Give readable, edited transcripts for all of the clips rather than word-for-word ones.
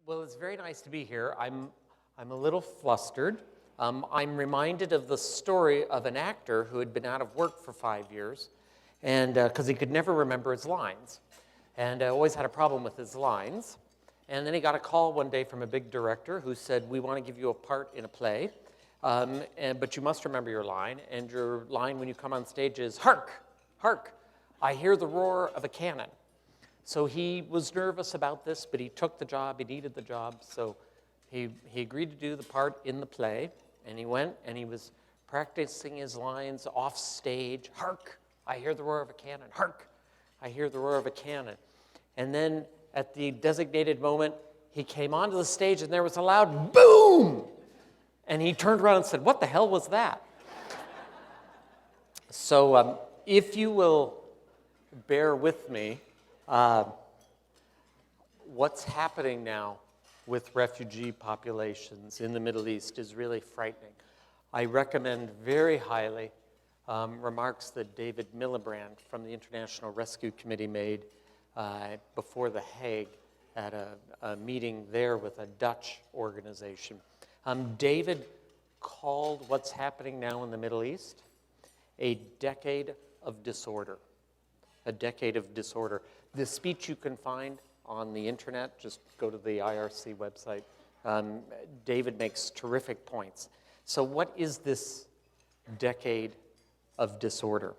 Well, it's very nice to be here. I'm a little flustered. I'm reminded of the story of an actor who had been out of work for 5 years, and because he could never remember his lines, and always had a problem with his lines. And then he got a call one day from a big director who said, "We want to give you a part in a play, but you must remember your line. And your line when you come on stage is, 'Hark, hark, I hear the roar of a cannon.'" So he was nervous about this, but he took the job. He needed the job, so he agreed to do the part in the play. And he went and he was practicing his lines off stage. "Hark, I hear the roar of a cannon. Hark, I hear the roar of a cannon." And then at the designated moment, he came onto the stage and there was a loud boom. And he turned around and said, "What the hell was that?" So if you will bear with me, what's happening now with refugee populations in the Middle East is really frightening. I recommend very highly remarks that David Miliband from the International Rescue Committee made before The Hague at a meeting there with a Dutch organization. David called what's happening now in the Middle East a decade of disorder. A decade of disorder. The speech you can find on the internet, just go to the IRC website. David makes terrific points. So what is this decade of disorder?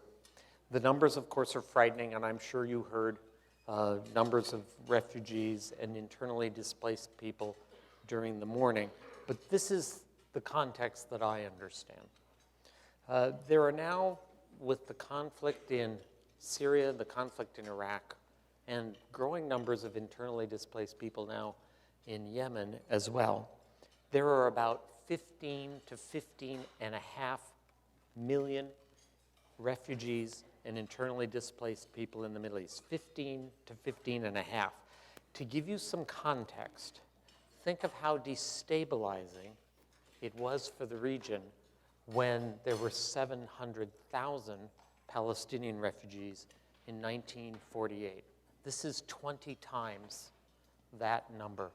The numbers, of course, are frightening, and I'm sure you heard numbers of refugees and internally displaced people during the morning. But this is the context that I understand. There are now, with the conflict in Syria, the conflict in Iraq, and growing numbers of internally displaced people now in Yemen as well, there are about 15 to 15.5 million refugees and internally displaced people in the Middle East. 15 to 15.5. To give you some context, think of how destabilizing it was for the region when there were 700,000 Palestinian refugees in 1948. This is 20 times that number,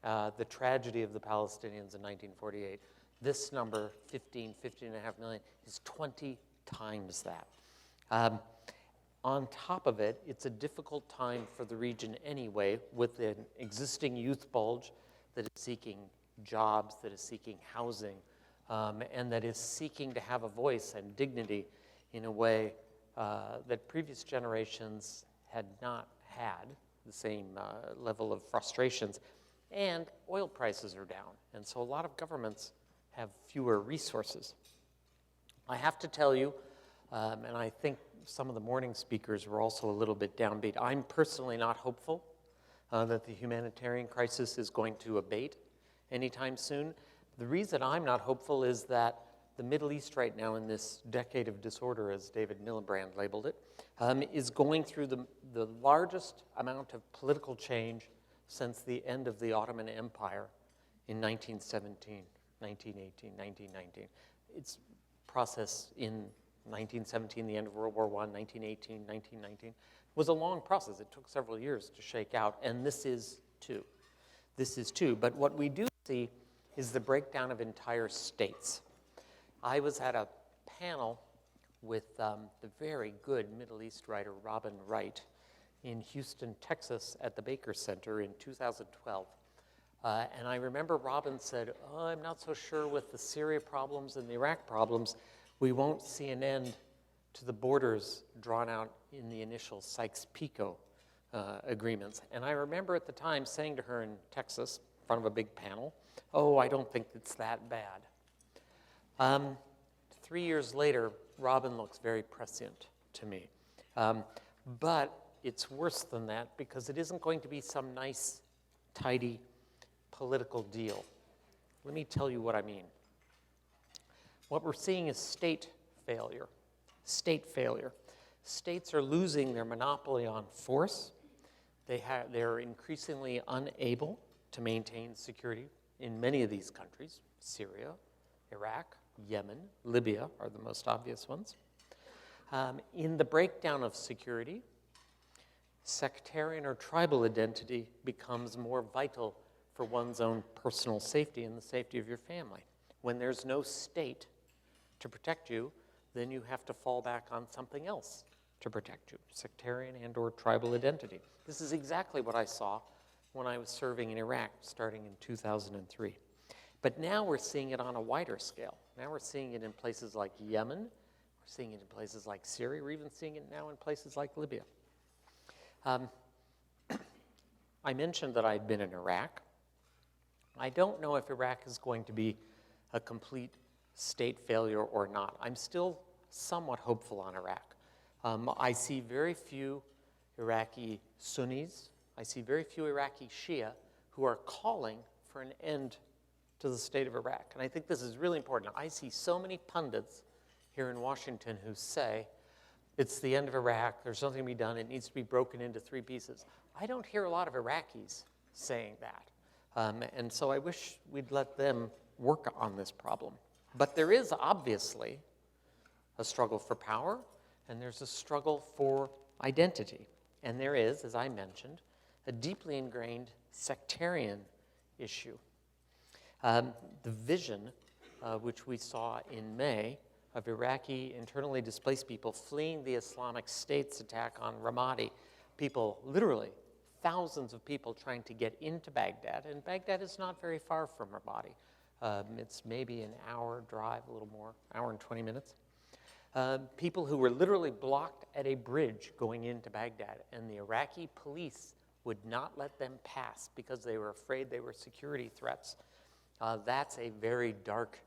the tragedy of the Palestinians in 1948. This number, 15.5 million, is 20 times that. On top of it, it's a difficult time for the region anyway, with an existing youth bulge that is seeking jobs, that is seeking housing, and that is seeking to have a voice and dignity in a way that previous generations had not had, the same level of frustrations. And oil prices are down, and so a lot of governments have fewer resources. I have to tell you, and I think some of the morning speakers were also a little bit downbeat, I'm personally not hopeful that the humanitarian crisis is going to abate anytime soon. The reason I'm not hopeful is that the Middle East right now, in this decade of disorder, as David Miliband labeled it, is going through the largest amount of political change since the end of the Ottoman Empire in 1917, 1918, 1919. It's process in 1917, the end of World War I, 1918, 1919, was a long process. It took several years to shake out, and this is too. This is too. But what we do see is the breakdown of entire states. I was at a panel with the very good Middle East writer Robin Wright in Houston, Texas at the Baker Center in 2012. And I remember Robin said, "Oh, I'm not so sure with the Syria problems and the Iraq problems, we won't see an end to the borders drawn out in the initial Sykes-Picot agreements." And I remember at the time saying to her in Texas, in front of a big panel, "Oh, I don't think it's that bad." 3 years later, Robin looks very prescient to me. But it's worse than that, because it isn't going to be some nice, tidy political deal. Let me tell you what I mean. What we're seeing is state failure. State failure. States are losing their monopoly on force. They're increasingly unable to maintain security in many of these countries. Syria, Iraq, Yemen, Libya are the most obvious ones. In the breakdown of security, sectarian or tribal identity becomes more vital for one's own personal safety and the safety of your family. When there's no state to protect you, then you have to fall back on something else to protect you, sectarian and or tribal identity. This is exactly what I saw when I was serving in Iraq starting in 2003. But now we're seeing it on a wider scale. Now we're seeing it in places like Yemen, we're seeing it in places like Syria, we're even seeing it now in places like Libya. I mentioned that I'd been in Iraq. I don't know if Iraq is going to be a complete state failure or not. I'm still somewhat hopeful on Iraq. I see very few Iraqi Sunnis. I see very few Iraqi Shia who are calling for an end to the state of Iraq. And I think this is really important. I see so many pundits here in Washington who say, it's the end of Iraq, there's nothing to be done, it needs to be broken into 3 pieces. I don't hear a lot of Iraqis saying that. And so I wish we'd let them work on this problem. But there is obviously a struggle for power, and there's a struggle for identity. And there is, as I mentioned, a deeply ingrained sectarian issue. The vision, which we saw in May, of Iraqi internally displaced people fleeing the Islamic State's attack on Ramadi, people, literally thousands of people trying to get into Baghdad, and Baghdad is not very far from Ramadi. It's maybe an hour drive, a little more, hour and 20 minutes. People who were literally blocked at a bridge going into Baghdad, and the Iraqi police would not let them pass because they were afraid they were security threats. That's a very dark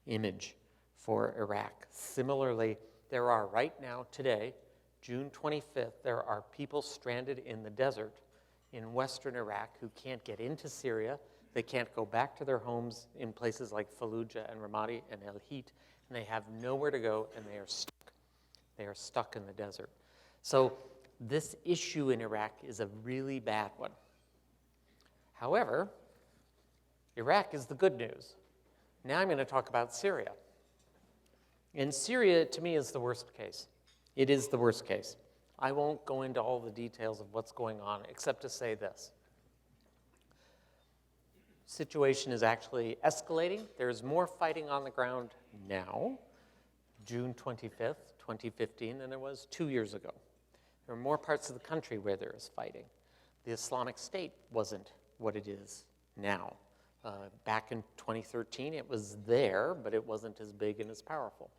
image for Iraq. Similarly, there are right now, today, June 25th, there are people stranded in the desert in western Iraq who can't get into Syria. They can't go back to their homes in places like Fallujah and Ramadi and El Hit, and they have nowhere to go, and they are stuck. They are stuck in the desert. So this issue in Iraq is a really bad one. However, Iraq is the good news. Now I'm going to talk about Syria. And Syria, to me, is the worst case. It is the worst case. I won't go into all the details of what's going on, except to say this. Situation is actually escalating. There's more fighting on the ground now, June 25th, 2015, than there was 2 years ago. There are more parts of the country where there is fighting. The Islamic State wasn't what it is now. Back in 2013, it was there, but it wasn't as big and as powerful.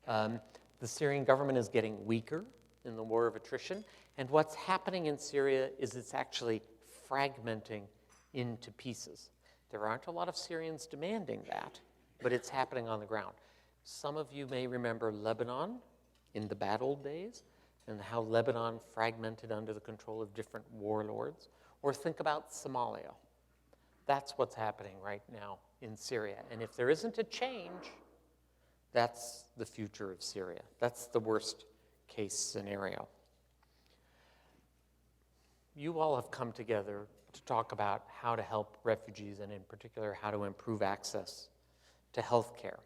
The Syrian government is getting weaker in the war of attrition, and what's happening in Syria is it's actually fragmenting into pieces. There aren't a lot of Syrians demanding that, but it's happening on the ground. Some of you may remember Lebanon in the bad old days, and how Lebanon fragmented under the control of different warlords, or think about Somalia. That's what's happening right now in Syria. And if there isn't a change, that's the future of Syria. That's the worst case scenario. You all have come together to talk about how to help refugees, and in particular, how to improve access to health care.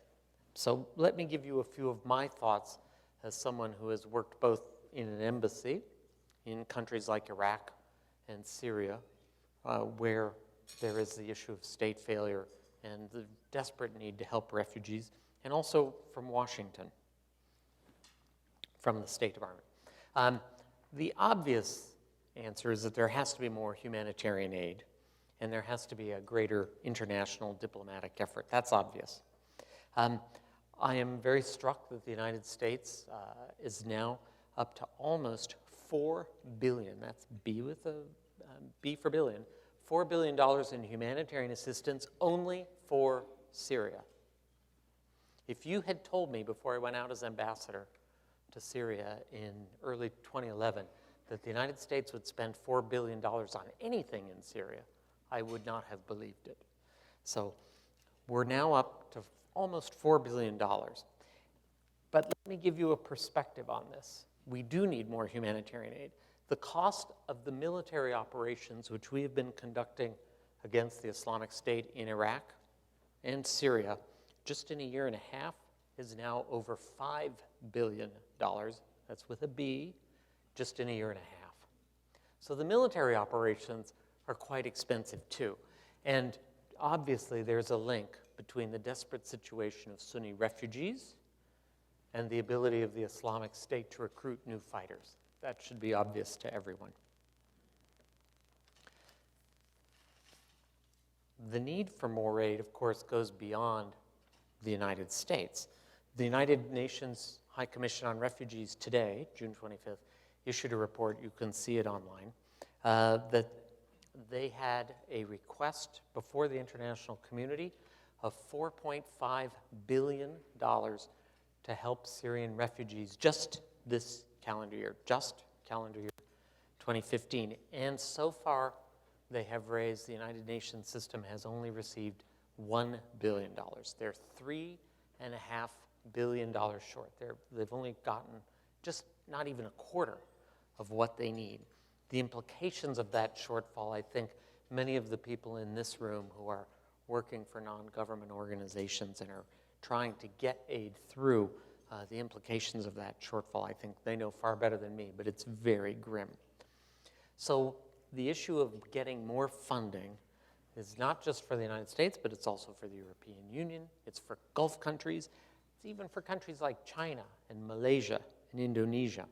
So let me give you a few of my thoughts as someone who has worked both in an embassy in countries like Iraq and Syria, where there is the issue of state failure and the desperate need to help refugees, and also from Washington, from the State Department. The obvious answer is that there has to be more humanitarian aid, and there has to be a greater international diplomatic effort. That's obvious. I am very struck that the United States is now up to almost $4 billion, that's B with a B for billion, $4 billion in humanitarian assistance only for Syria. If you had told me before I went out as ambassador to Syria in early 2011 that the United States would spend $4 billion on anything in Syria, I would not have believed it. So we're now up to almost $4 billion. But let me give you a perspective on this. We do need more humanitarian aid. The cost of the military operations which we have been conducting against the Islamic State in Iraq and Syria, just in a year and a half, is now over $5 billion. That's with a B, just in a year and a half. So the military operations are quite expensive too. And obviously, there's a link between the desperate situation of Sunni refugees and the ability of the Islamic State to recruit new fighters. That should be obvious to everyone. The need for more aid, of course, goes beyond the United States. The United Nations High Commission on Refugees today, June 25th, issued a report, you can see it online, that they had a request before the international community of $4.5 billion to help Syrian refugees just this calendar year, just calendar year 2015. And so far, they have raised, the United Nations system has only received $1 billion. They're $3.5 billion short. They've only gotten just not even a quarter of what they need. The implications of that shortfall, I think many of the people in this room who are working for non-government organizations and are trying to get aid through, the implications of that shortfall, I think they know far better than me, but it's very grim. So the issue of getting more funding is not just for the United States, but it's also for the European Union, it's for Gulf countries, it's even for countries like China and Malaysia and Indonesia.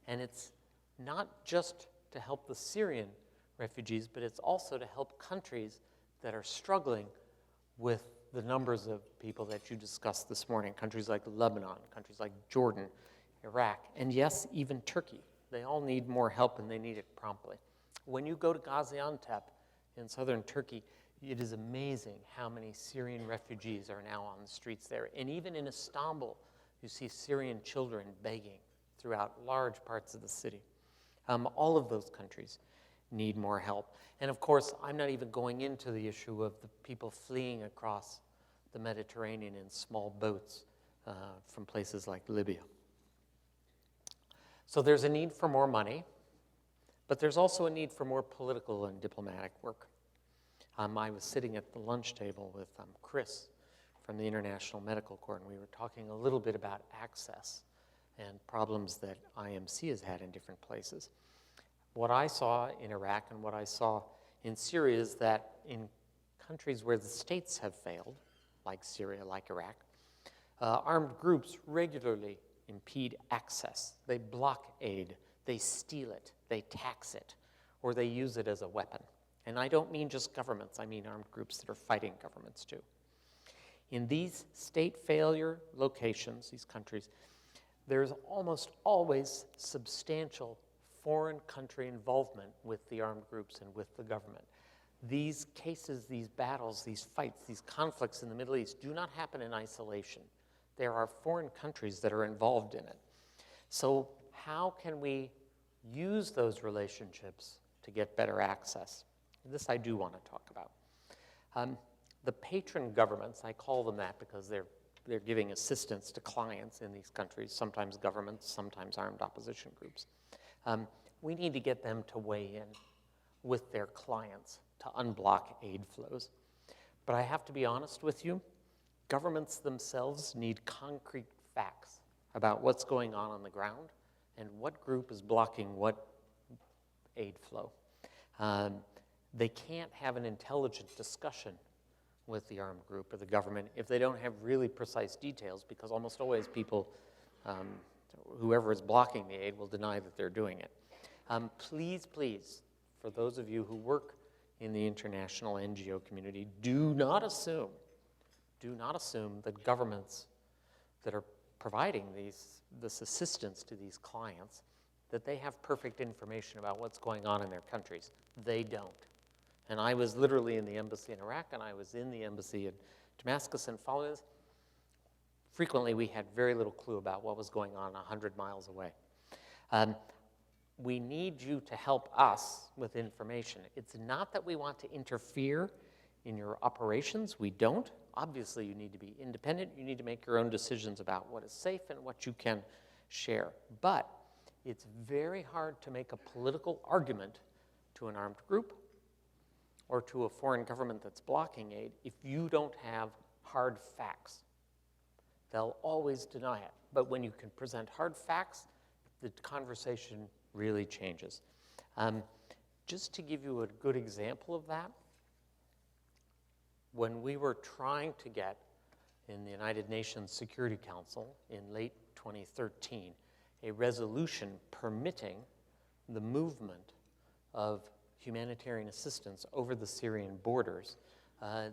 And it's not just to help the Syrian refugees, but it's also to help countries that are struggling with the numbers of people that you discussed this morning, countries like Lebanon, countries like Jordan, Iraq, and yes, even Turkey. They all need more help and they need it promptly. When you go to Gaziantep in southern Turkey, it is amazing how many Syrian refugees are now on the streets there. And even in Istanbul, you see Syrian children begging throughout large parts of the city. All of those countries need more help. And of course, I'm not even going into the issue of the people fleeing across the Mediterranean in small boats from places like Libya. So there's a need for more money, but there's also a need for more political and diplomatic work. I was sitting at the lunch table with Chris from the International Medical Corps, and we were talking a little bit about access and problems that IMC has had in different places. What I saw in Iraq and what I saw in Syria is that in countries where the states have failed, like Syria, like Iraq, armed groups regularly impede access. They block aid, they steal it, they tax it, or they use it as a weapon. And I don't mean just governments, I mean armed groups that are fighting governments too. In these state failure locations, these countries, there's almost always substantial foreign country involvement with the armed groups and with the government. These cases, these battles, these fights, these conflicts in the Middle East do not happen in isolation. There are foreign countries that are involved in it. So how can we use those relationships to get better access? This I do want to talk about. The patron governments, I call them that because they're giving assistance to clients in these countries, sometimes governments, sometimes armed opposition groups. We need to get them to weigh in with their clients to unblock aid flows. But I have to be honest with you, governments themselves need concrete facts about what's going on the ground and what group is blocking what aid flow. They can't have an intelligent discussion with the armed group or the government if they don't have really precise details, because almost always people, whoever is blocking the aid will deny that they're doing it. Please, for those of you who work in the international NGO community, do not assume that governments that are providing this assistance to these clients, that they have perfect information about what's going on in their countries. They don't. And I was literally in the embassy in Iraq, and I was in the embassy in Damascus, and following this, frequently we had very little clue about what was going on 100 miles away. We need you to help us with information. It's not that we want to interfere in your operations. We don't. Obviously, you need to be independent. You need to make your own decisions about what is safe and what you can share. But it's very hard to make a political argument to an armed group or to a foreign government that's blocking aid if you don't have hard facts. They'll always deny it. But when you can present hard facts, the conversation really changes. Just to give you a good example of that, when we were trying to get in the United Nations Security Council in late 2013 a resolution permitting the movement of humanitarian assistance over the Syrian borders,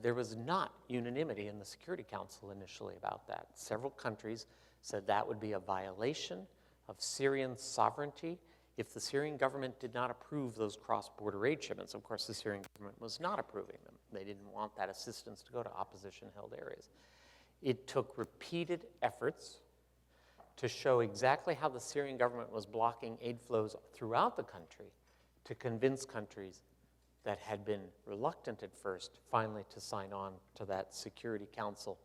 there was not unanimity in the Security Council initially about that. Several countries said that would be a violation of Syrian sovereignty if the Syrian government did not approve those cross-border aid shipments. Of course, the Syrian government was not approving them. They didn't want that assistance to go to opposition-held areas. It took repeated efforts to show exactly how the Syrian government was blocking aid flows throughout the country to convince countries that had been reluctant at first finally to sign on to that Security Council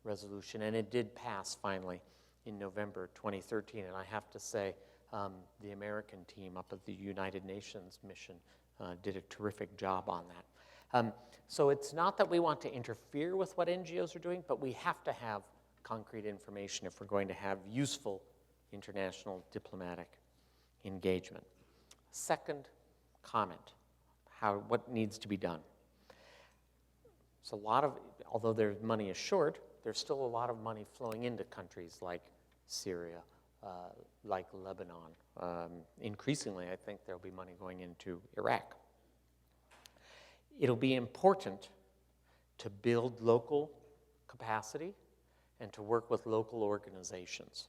resolution. And it did pass finally in November 2013. And I have to say, the American team up at the United Nations mission did a terrific job on that. So it's not that we want to interfere with what NGOs are doing, but we have to have concrete information if we're going to have useful international diplomatic engagement. Second comment, what needs to be done. So although there's money is short, there's still a lot of money flowing into countries like Syria, like Lebanon. Increasingly, I think there'll be money going into Iraq. It'll be important to build local capacity and to work with local organizations,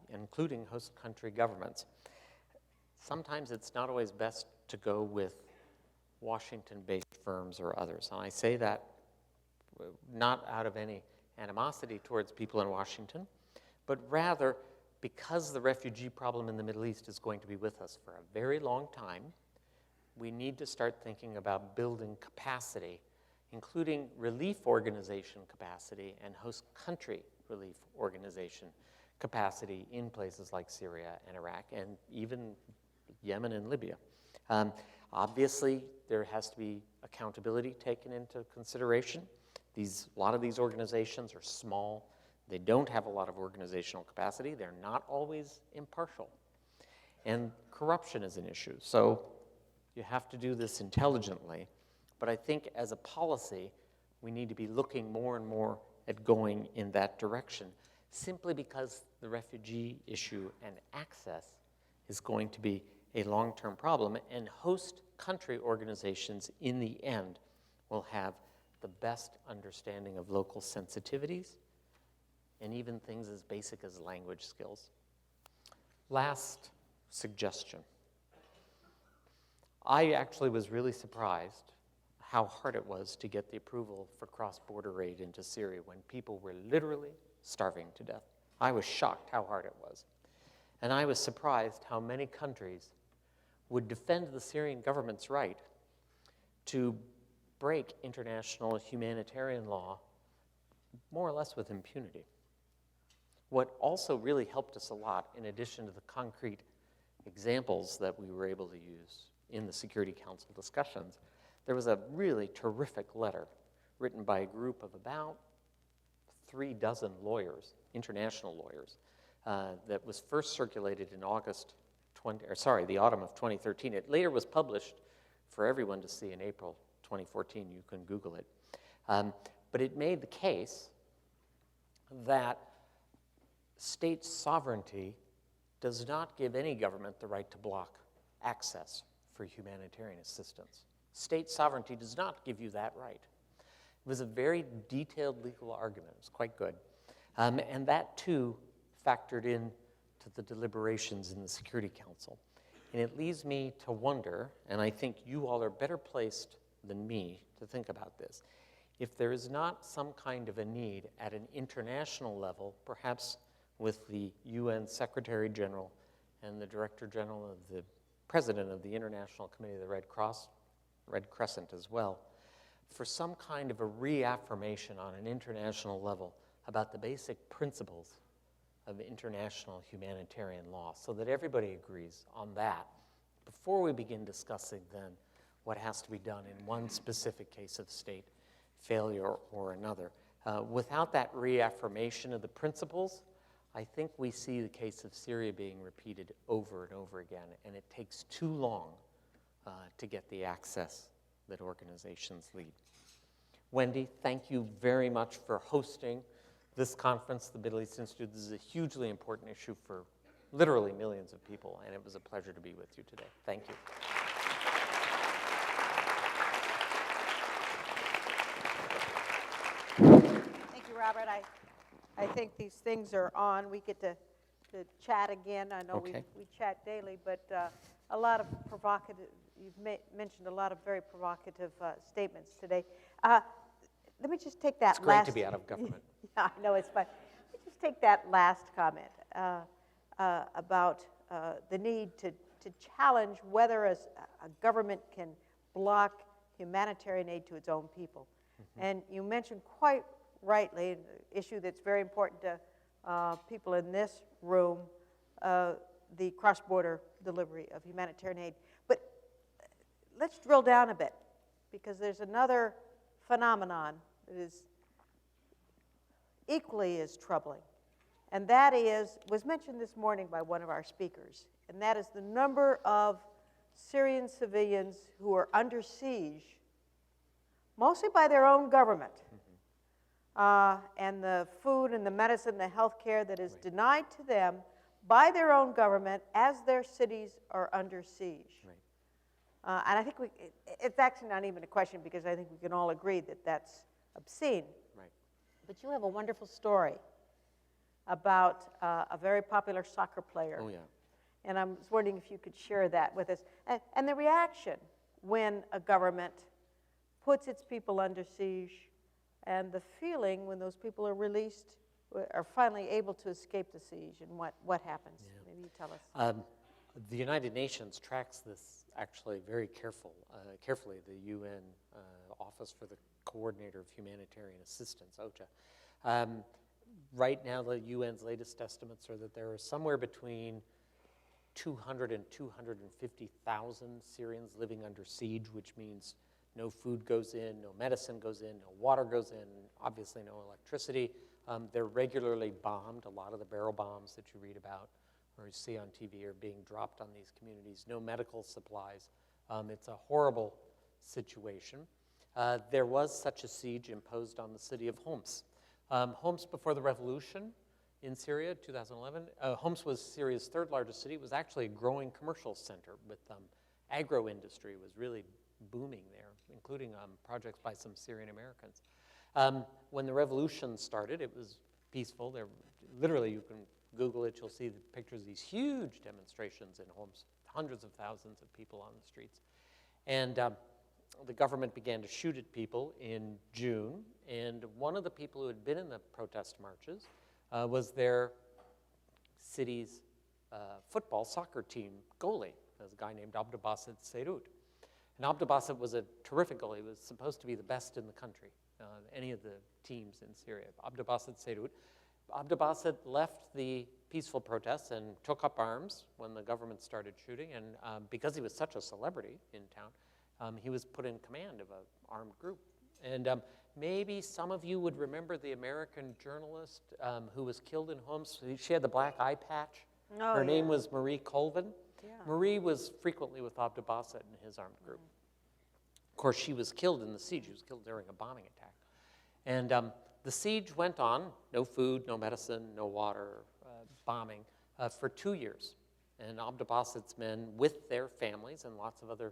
including host country governments. Sometimes it's not always best to go with Washington-based firms or others. And I say that not out of any animosity towards people in Washington, but rather because the refugee problem in the Middle East is going to be with us for a very long time, we need to start thinking about building capacity, including relief organization capacity and host country relief organization capacity in places like Syria and Iraq and even Yemen and Libya. Obviously, there has to be accountability taken into consideration. A lot of these organizations are small. They don't have a lot of organizational capacity. They're not always impartial. And corruption is an issue. So you have to do this intelligently. But I think as a policy, we need to be looking more and more at going in that direction, simply because the refugee issue and access is going to be a long-term problem, and host country organizations in the end will have the best understanding of local sensitivities and even things as basic as language skills. Last suggestion. I actually was really surprised how hard it was to get the approval for cross-border aid into Syria when people were literally starving to death. I was shocked how hard it was. And I was surprised how many countries would defend the Syrian government's right to break international humanitarian law more or less with impunity. What also really helped us a lot, in addition to the concrete examples that we were able to use in the Security Council discussions, there was a really terrific letter written by a group of about 36 lawyers, international lawyers, that was first circulated in the autumn of 2013. It later was published for everyone to see in April 2014. You can Google it. But it made the case that state sovereignty does not give any government the right to block access for humanitarian assistance. State sovereignty does not give you that right. It was a very detailed legal argument. It was quite good. And that, too, factored in to the deliberations in the Security Council. And it leads me to wonder, and I think you all are better placed than me to think about this, if there is not some kind of a need at an international level, perhaps with the UN Secretary General and the Director General of the President of the International Committee of the Red Crescent as well, for some kind of a reaffirmation on an international level about the basic principles of international humanitarian law, so that everybody agrees on that before we begin discussing then what has to be done in one specific case of state failure or another. Without that reaffirmation of the principles, I think we see the case of Syria being repeated over and over again, and it takes too long to get the access that organizations need. Wendy, thank you very much for hosting this conference, the Middle East Institute. This is a hugely important issue for literally millions of people, and it was a pleasure to be with you today. Thank you. Thank you, Robert. I think these things are on. We get to chat again. I know Okay. we chat daily, but a lot of provocative, you've mentioned a lot of very provocative statements today. Let me just take that It's great to be out of government. Yeah, I know, it's fun. Let me just take that last comment about the need to challenge whether a government can block humanitarian aid to its own people. Mm-hmm. And you mentioned quite rightly an issue that's very important to people in this room, the cross-border delivery of humanitarian aid. But let's drill down a bit, because there's another phenomenon that is equally as troubling, and that was mentioned this morning by one of our speakers, and that is the number of Syrian civilians who are under siege, mostly by their own government, and the food and the medicine, the health care that is denied to them by their own government as their cities are under siege. Right. And I think it's actually not even a question, because I think we can all agree that that's obscene. Right. But you have a wonderful story about a very popular soccer player. Oh, yeah. And I was wondering if you could share that with us. And the reaction when a government puts its people under siege, and the feeling when those people are released, are finally able to escape the siege, and what happens. Yeah. Maybe you tell us. The United Nations tracks this actually very carefully, the UN Office for the Coordinator of Humanitarian Assistance, OCHA. Right now, the UN's latest estimates are that there are somewhere between 200 and 250,000 Syrians living under siege, which means no food goes in, no medicine goes in, no water goes in, obviously no electricity. They're regularly bombed. A lot of the barrel bombs that you read about or you see on TV are being dropped on these communities. No medical supplies. It's a horrible situation. There was such a siege imposed on the city of Homs. Homs, before the revolution in Syria, 2011, Homs was Syria's third largest city. It was actually a growing commercial center with agro-industry was really booming there, including projects by some Syrian Americans. When the revolution started, it was peaceful. There, literally, you can Google it. You'll see the pictures of these huge demonstrations in Homs, hundreds of thousands of people on the streets. And the government began to shoot at people in June, and one of the people who had been in the protest marches was their city's soccer team goalie. There was a guy named Abdelbaset Seyrut. And Abdelbaset was a terrific goalie. He was supposed to be the best in the country, any of the teams in Syria. Abdelbaset Seyrut. Abdelbaset left the peaceful protests and took up arms when the government started shooting, and because he was such a celebrity in town, he was put in command of an armed group. And maybe some of you would remember the American journalist who was killed in Homs. She had the black eye patch. Oh, Her name was Marie Colvin. Yeah. Marie was frequently with Abdelbaset and his armed group. Of course, she was killed in the siege. She was killed during a bombing attack. And the siege went on, no food, no medicine, no water, bombing, for 2 years. And Abdelbaset's men, with their families and lots of other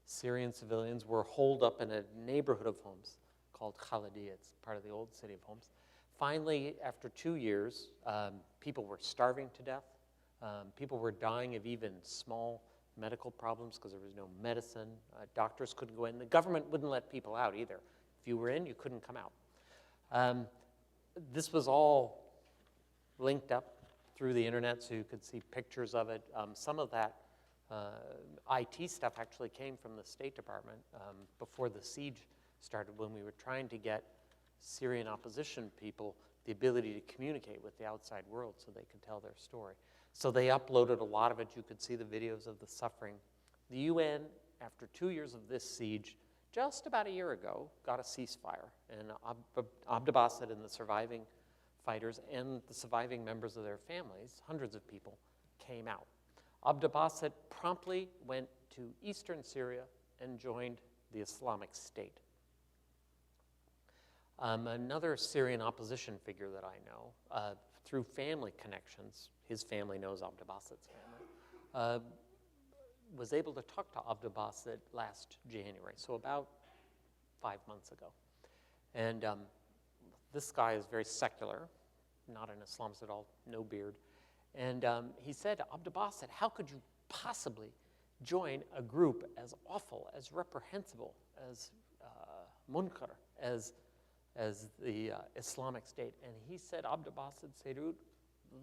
Syrian civilians, were holed up in a neighborhood of Homs called Khalidiyya. It's part of the old city of Homs. Finally, after 2 years, people were starving to death. People were dying of even small medical problems because there was no medicine. Doctors couldn't go in. The government wouldn't let people out either. If you were in, you couldn't come out. This was all linked up through the internet, so you could see pictures of it. Some of that IT stuff actually came from the State Department before the siege started, when we were trying to get Syrian opposition people the ability to communicate with the outside world so they could tell their story. So they uploaded a lot of it. You could see the videos of the suffering. The UN, after 2 years of this siege, just about a year ago, got a ceasefire. And Abdelbaset and the surviving fighters and the surviving members of their families, hundreds of people, came out. Abdelbaset promptly went to eastern Syria and joined the Islamic State. Another Syrian opposition figure that I know, through family connections, his family knows Abd al-Basset's family, was able to talk to Abd al-Basset last January, so about 5 months ago. And this guy is very secular, not an Islamist at all, no beard. And he said, Abd al-Basset, how could you possibly join a group as awful, as reprehensible, as munkar, as the Islamic State? And he said, Abd al-Basset Seyrut,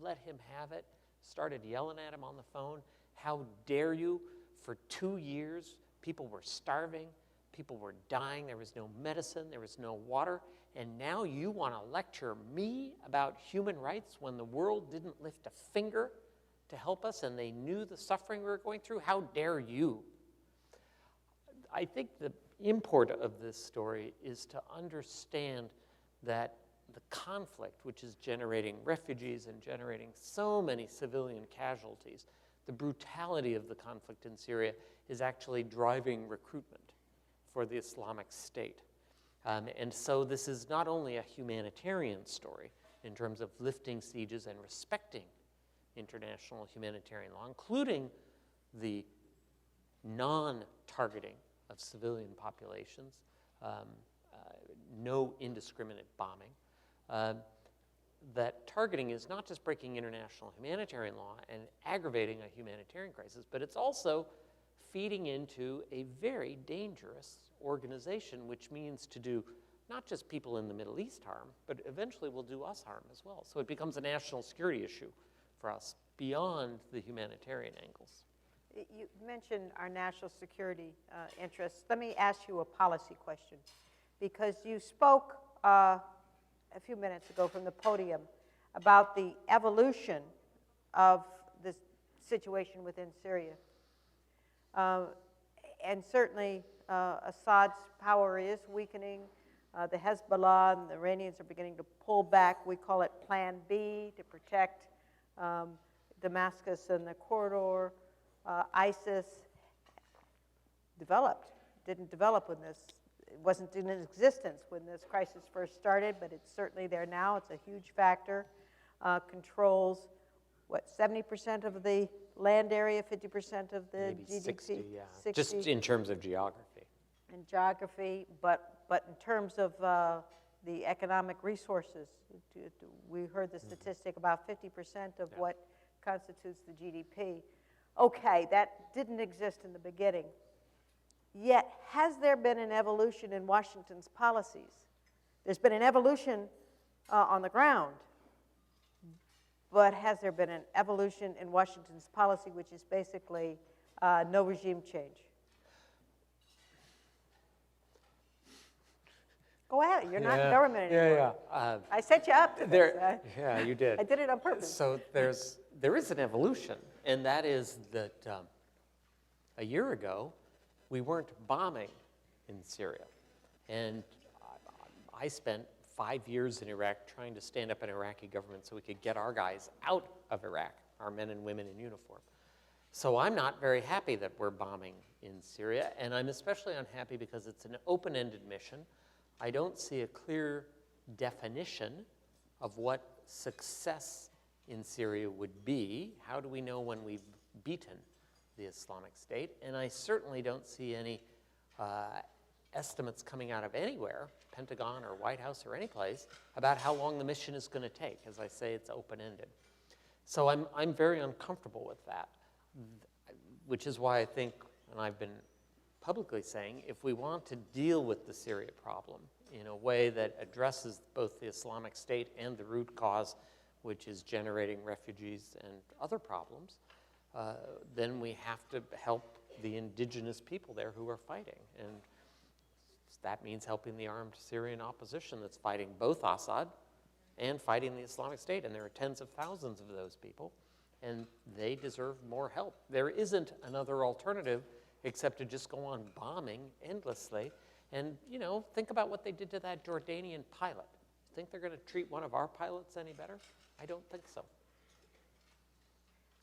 let him have it, started yelling at him on the phone, how dare you? For 2 years, people were starving, people were dying, there was no medicine, there was no water, and now you want to lecture me about human rights when the world didn't lift a finger to help us and they knew the suffering we were going through? How dare you? I think the import of this story is to understand that the conflict, which is generating refugees and generating so many civilian casualties, the brutality of the conflict in Syria is actually driving recruitment for the Islamic State. And so this is not only a humanitarian story in terms of lifting sieges and respecting international humanitarian law, including the non-targeting of civilian populations, no indiscriminate bombing. That targeting is not just breaking international humanitarian law and aggravating a humanitarian crisis, but it's also feeding into a very dangerous organization, which means to do not just people in the Middle East harm, but eventually will do us harm as well. So it becomes a national security issue for us beyond the humanitarian angles. You mentioned our national security interests. Let me ask you a policy question, because you spoke a few minutes ago from the podium about the evolution of this situation within Syria. And certainly Assad's power is weakening. The Hezbollah and the Iranians are beginning to pull back. We call it Plan B to protect Damascus and the corridor. ISIS didn't develop when this, it wasn't in existence when this crisis first started, but it's certainly there now. It's a huge factor. Controls, what, 70% of the land area, 50% of the Maybe GDP? 60, yeah. 60. Just in terms of geography. In geography, but in terms of the economic resources, we heard the statistic about 50% of what constitutes the GDP. Okay, that didn't exist in the beginning. Yet, has there been an evolution in Washington's policies? There's been an evolution on the ground, but has there been an evolution in Washington's policy, which is basically no regime change? Go ahead, you're not in government anymore. I set you up to this. Yeah, you did. I did it on purpose. So there is an evolution, and that is that a year ago, we weren't bombing in Syria. And I spent 5 years in Iraq trying to stand up an Iraqi government so we could get our guys out of Iraq, our men and women in uniform. So I'm not very happy that we're bombing in Syria, and I'm especially unhappy because it's an open-ended mission. I don't see a clear definition of what success in Syria would be. How do we know when we've beaten the Islamic State? And I certainly don't see any estimates coming out of anywhere, Pentagon or White House or any place, about how long the mission is going to take. As I say, it's open-ended. So I'm very uncomfortable with that, which is why I think, and I've been publicly saying, if we want to deal with the Syria problem in a way that addresses both the Islamic State and the root cause, which is generating refugees and other problems, then we have to help the indigenous people there who are fighting. And that means helping the armed Syrian opposition that's fighting both Assad and fighting the Islamic State. And there are tens of thousands of those people, and they deserve more help. There isn't another alternative except to just go on bombing endlessly. And, you know, think about what they did to that Jordanian pilot. Think they're going to treat one of our pilots any better? I don't think so.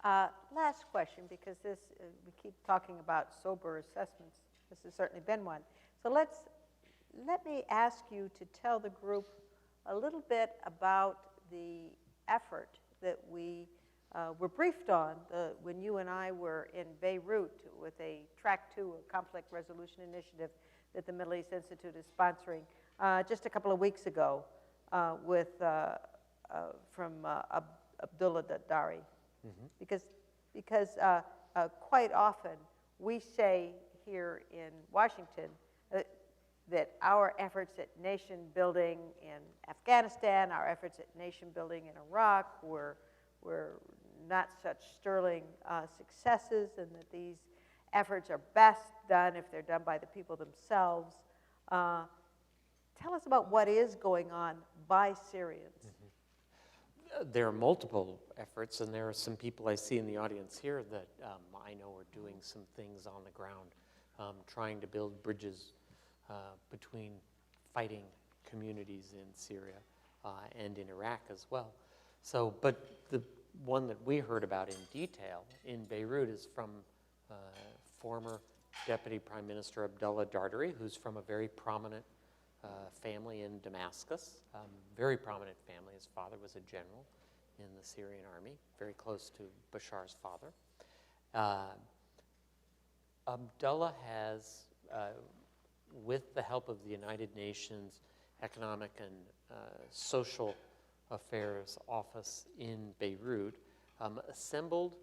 Last question, because we keep talking about sober assessments. This has certainly been one. So let's let me ask you to tell the group a little bit about the effort that we were briefed on when you and I were in Beirut with a Track 2, a conflict resolution initiative that the Middle East Institute is sponsoring just a couple of weeks ago from Abdullah Dari. Because quite often we say here in Washington that our efforts at nation building in Afghanistan, our efforts at nation building in Iraq were not such sterling successes, and that these efforts are best done if they're done by the people themselves. Tell us about what is going on by Syrians. There are multiple efforts, and there are some people I see in the audience here that I know are doing some things on the ground, trying to build bridges between fighting communities in Syria and in Iraq as well. So, but the one that we heard about in detail in Beirut is from former Deputy Prime Minister Abdullah Dardari, who's from a very prominent family in Damascus, very prominent family. His father was a general in the Syrian army, very close to Bashar's father. Abdullah has, with the help of the United Nations Economic and Social Affairs Office in Beirut, assembled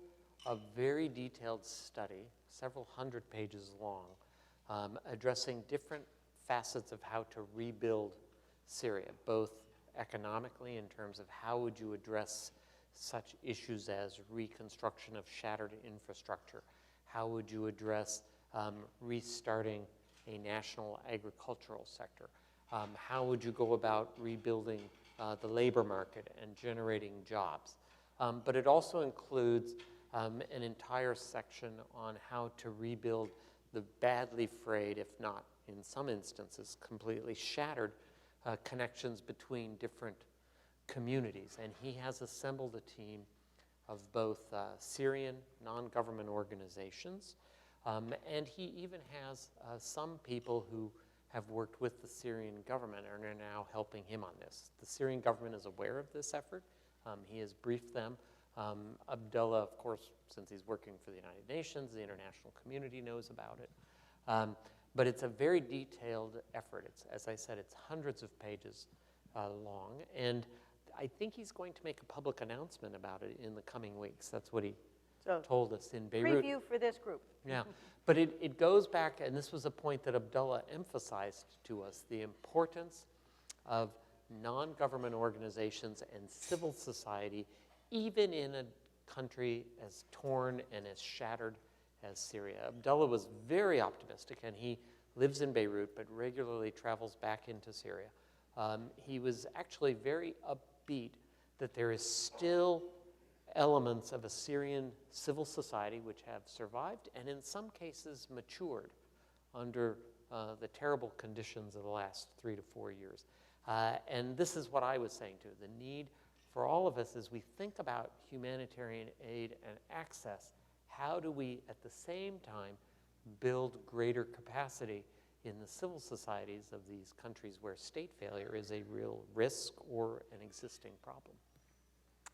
a very detailed study, several hundred pages long, addressing different facets of how to rebuild Syria, both economically in terms of how would you address such issues as reconstruction of shattered infrastructure, how would you address restarting a national agricultural sector, how would you go about rebuilding the labor market and generating jobs. But it also includes an entire section on how to rebuild the badly frayed, if not in some instances completely shattered, connections between different communities. And he has assembled a team of both Syrian non-government organizations, and he even has some people who have worked with the Syrian government and are now helping him on this. The Syrian government is aware of this effort. He has briefed them. Abdullah, of course, since he's working for the United Nations, the international community knows about it. But it's a very detailed effort. It's, as I said, it's hundreds of pages long, and I think he's going to make a public announcement about it in the coming weeks. That's what he told us in Beirut. Preview for this group. Yeah, but it goes back, and this was a point that Abdullah emphasized to us, the importance of non-government organizations and civil society, even in a country as torn and as shattered as Syria. Abdullah was very optimistic, and he lives in Beirut but regularly travels back into Syria. He was actually very upbeat that there is still elements of a Syrian civil society which have survived and in some cases matured under the terrible conditions of the last 3 to 4 years. And this is what I was saying too, the need for all of us as we think about humanitarian aid and access, how do we at the same time build greater capacity in the civil societies of these countries where state failure is a real risk or an existing problem?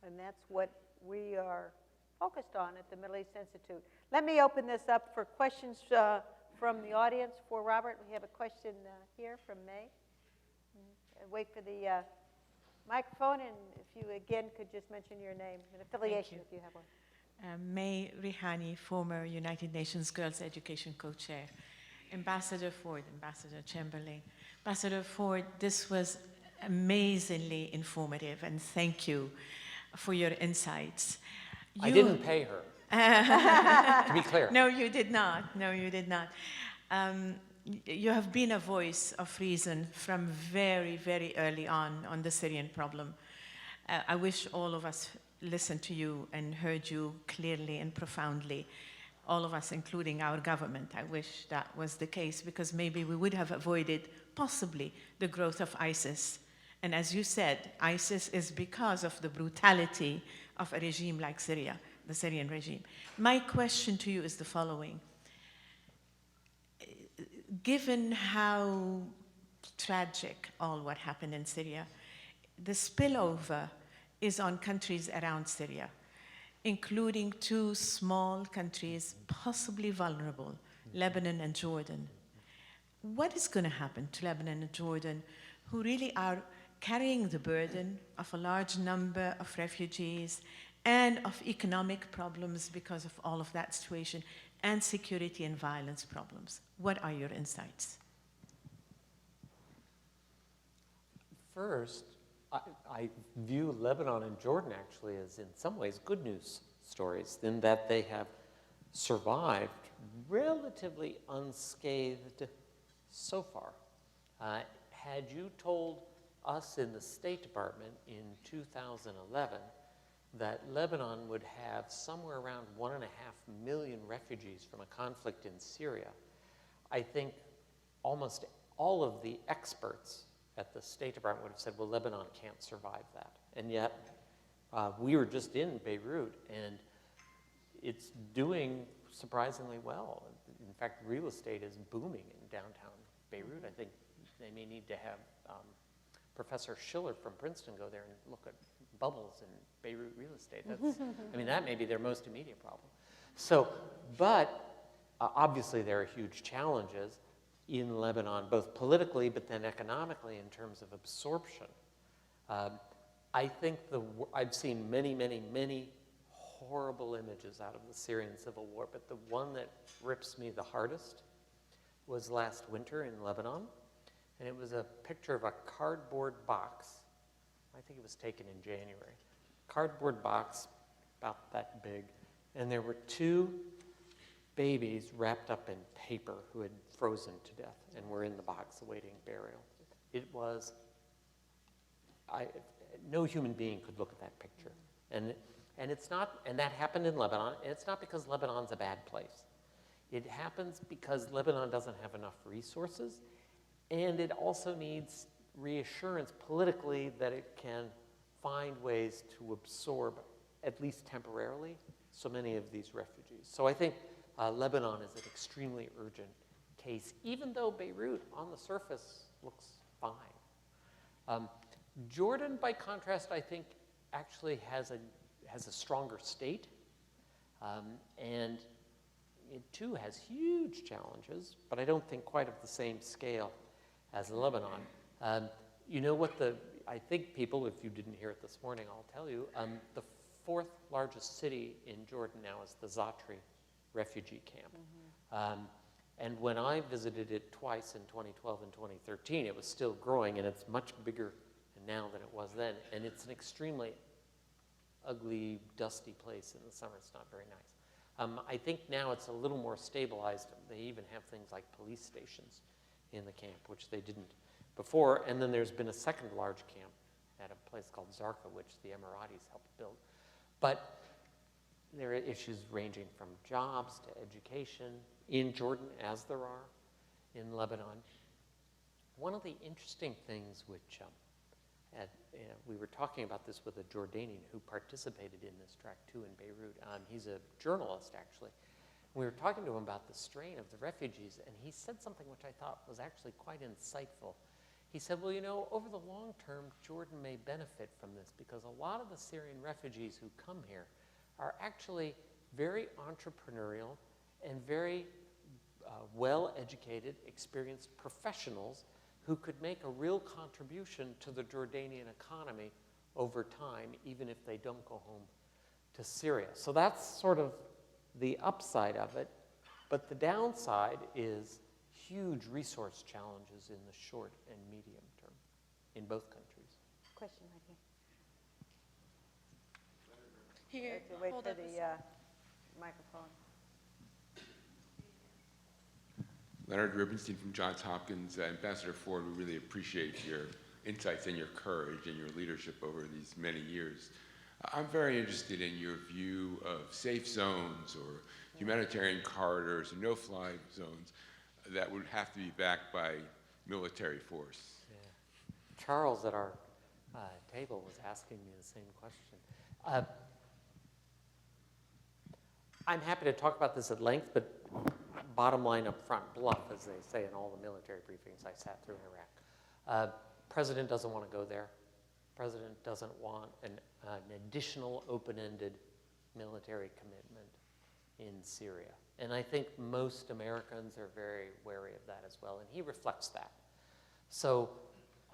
And that's what we are focused on at the Middle East Institute. Let me open this up for questions from the audience for Robert. We have a question here from May. Wait for the microphone, and if you again could just mention your name and affiliation if you have one. May Rihani, former United Nations Girls Education Co-Chair. Ambassador Ford, Ambassador Chamberlain. Ambassador Ford, this was amazingly informative, and thank you for your insights. I didn't pay her, to be clear. No, you did not. No, you did not. You have been a voice of reason from very, very early on the Syrian problem. I wish all of us listened to you and heard you clearly and profoundly. All of us, including our government. I wish that was the case, because maybe we would have avoided possibly the growth of ISIS. And as you said, ISIS is because of the brutality of a regime like Syria, the Syrian regime. My question to you is the following. Given how tragic, all what happened in Syria. The spillover is on countries around Syria, including two small countries, possibly vulnerable, Lebanon and Jordan. What is going to happen to Lebanon and Jordan, who really are carrying the burden of a large number of refugees and of economic problems because of all of that situation, and security and violence problems? What are your insights? First, I view Lebanon and Jordan actually as, in some ways, good news stories, in that they have survived relatively unscathed so far. Had you told us in the State Department in 2011 that Lebanon would have somewhere around 1.5 million refugees from a conflict in Syria, I think almost all of the experts at the State Department would have said, well, Lebanon can't survive that. And yet, we were just in Beirut, and it's doing surprisingly well. In fact, real estate is booming in downtown Beirut. I think they may need to have Professor Schiller from Princeton go there and look at bubbles in Beirut real estate. That's, I mean, that may be their most immediate problem. So, but obviously there are huge challenges in Lebanon, both politically but then economically in terms of absorption. I think I've seen many, many, many horrible images out of the Syrian civil war, but the one that rips me the hardest was last winter in Lebanon, and it was a picture of a cardboard box. I think it was taken in January. Cardboard box about that big, and there were two babies wrapped up in paper who had frozen to death and were in the box awaiting burial. It was, no human being could look at that picture. And it's not, and that happened in Lebanon, and it's not because Lebanon's a bad place. It happens because Lebanon doesn't have enough resources, and it also needs reassurance politically that it can find ways to absorb, at least temporarily, so many of these refugees. So I think Lebanon is an extremely urgent case, even though Beirut, on the surface, looks fine. Jordan, by contrast, I think actually has a stronger state, and it too has huge challenges, but I don't think quite of the same scale as Lebanon. You know what I think people, if you didn't hear it this morning, I'll tell you, the fourth largest city in Jordan now is the Zatri refugee camp. And when I visited it twice in 2012 and 2013, it was still growing, and it's much bigger now than it was then. And it's an extremely ugly, dusty place in the summer. It's not very nice. I think now it's a little more stabilized. They even have things like police stations in the camp, which they didn't before. And then there's been a second large camp at a place called Zarqa, which the Emiratis helped build. But there are issues ranging from jobs to education in Jordan, as there are in Lebanon. One of the interesting things which we were talking about this with a Jordanian who participated in this track too in Beirut. He's a journalist, actually. We were talking to him about the strain of the refugees, and he said something which I thought was actually quite insightful. He said, well, you know, over the long term, Jordan may benefit from this because a lot of the Syrian refugees who come here are actually very entrepreneurial and very well-educated, experienced professionals who could make a real contribution to the Jordanian economy over time, even if they don't go home to Syria. So that's sort of the upside of it. But the downside is huge resource challenges in the short and medium term in both countries. Question right here. Here, To wait hold for up a the second. microphone. Leonard Rubenstein from Johns Hopkins. Ambassador Ford, we really appreciate your insights and your courage and your leadership over these many years. I'm very interested in your view of safe zones or humanitarian corridors and no-fly zones that would have to be backed by military force. Yeah. Charles at our table was asking me the same question. I'm happy to talk about this at length, but bottom line up front, bluff, as they say in all the military briefings I sat through in President doesn't want to go there. President doesn't want an additional open-ended military commitment in Syria. And I think most Americans are very wary of that as well, and he reflects that. So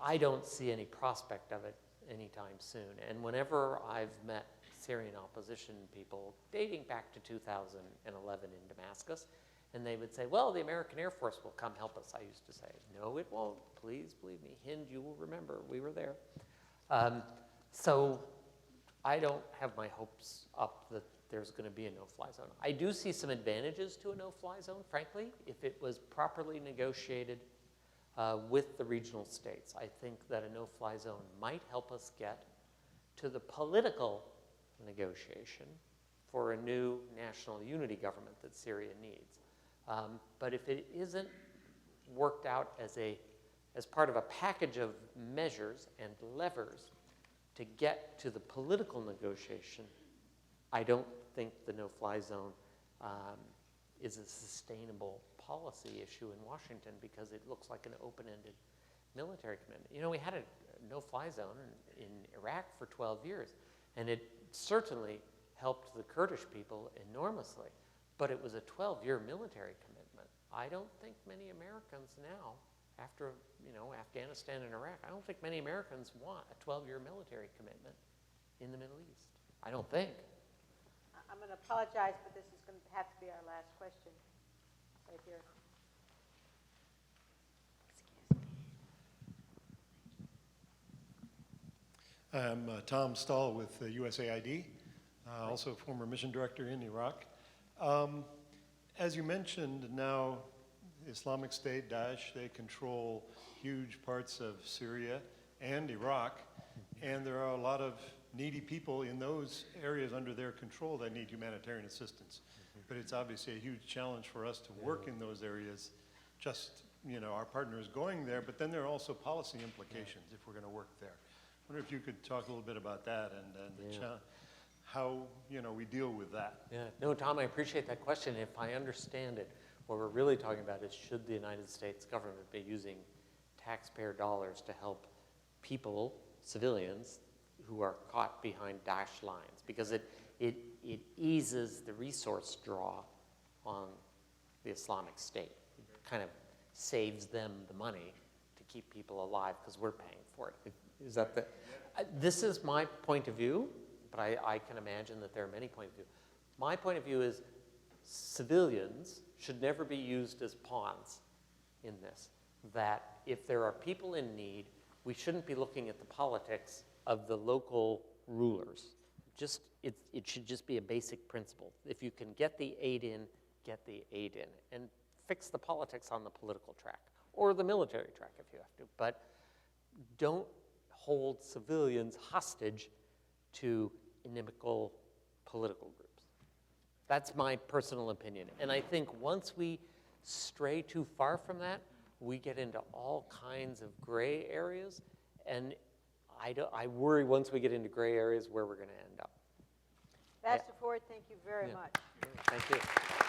I don't see any prospect of it anytime soon. And whenever I've met Syrian opposition people dating back to 2011 in Damascus, and they would say, well, the American Air Force will come help us. I used to say, no, it won't. Please believe me. Hind, you will remember. We were there. So I don't have my hopes up that there's going to be a no-fly zone. I do see some advantages to a no-fly zone, frankly, if it was properly negotiated with the regional states. I think that a no-fly zone might help us get to the political negotiation for a new national unity government that Syria needs. But if it isn't worked out as part of a package of measures and levers to get to the political negotiation, I don't think the no-fly zone is a sustainable policy issue in Washington because it looks like an open-ended military commitment. You know, we had a no-fly zone in Iraq for 12 years, and it certainly helped the Kurdish people enormously, but it was a 12-year military commitment. I don't think many Americans now, after, you know, Afghanistan and Iraq, I don't think many Americans want a 12-year military commitment in the Middle East. I don't think. I'm going to apologize, but this is going to have to be our last question right here. I'm Tom Stahl with USAID, also former mission director in Iraq. As you mentioned, now Islamic State, Daesh, they control huge parts of Syria and Iraq, and there are a lot of needy people in those areas under their control that need humanitarian assistance. But it's obviously a huge challenge for us to work in those areas. Just, you know, our partner is going there, but then there are also policy implications if we're going to work there. I wonder if you could talk a little bit about that and how, you know, we deal with that. Yeah, no, Tom, I appreciate that question. If I understand it, what we're really talking about is should the United States government be using taxpayer dollars to help people, civilians, who are caught behind Daesh lines, because it eases the resource draw on the Islamic State. It kind of saves them the money to keep people alive because we're paying for it. Is that the? This is my point of view, but I can imagine that there are many points of view. My point of view is civilians should never be used as pawns in this. That if there are people in need, we shouldn't be looking at the politics of the local rulers. It should just be a basic principle. If you can get the aid in, get the aid in, and fix the politics on the political track, or the military track if you have to. But don't hold civilians hostage to inimical political groups. That's my personal opinion. And I think once we stray too far from that, we get into all kinds of gray areas, and I worry once we get into gray areas where we're going to end up. Ambassador Ford, thank you very much. Thank you.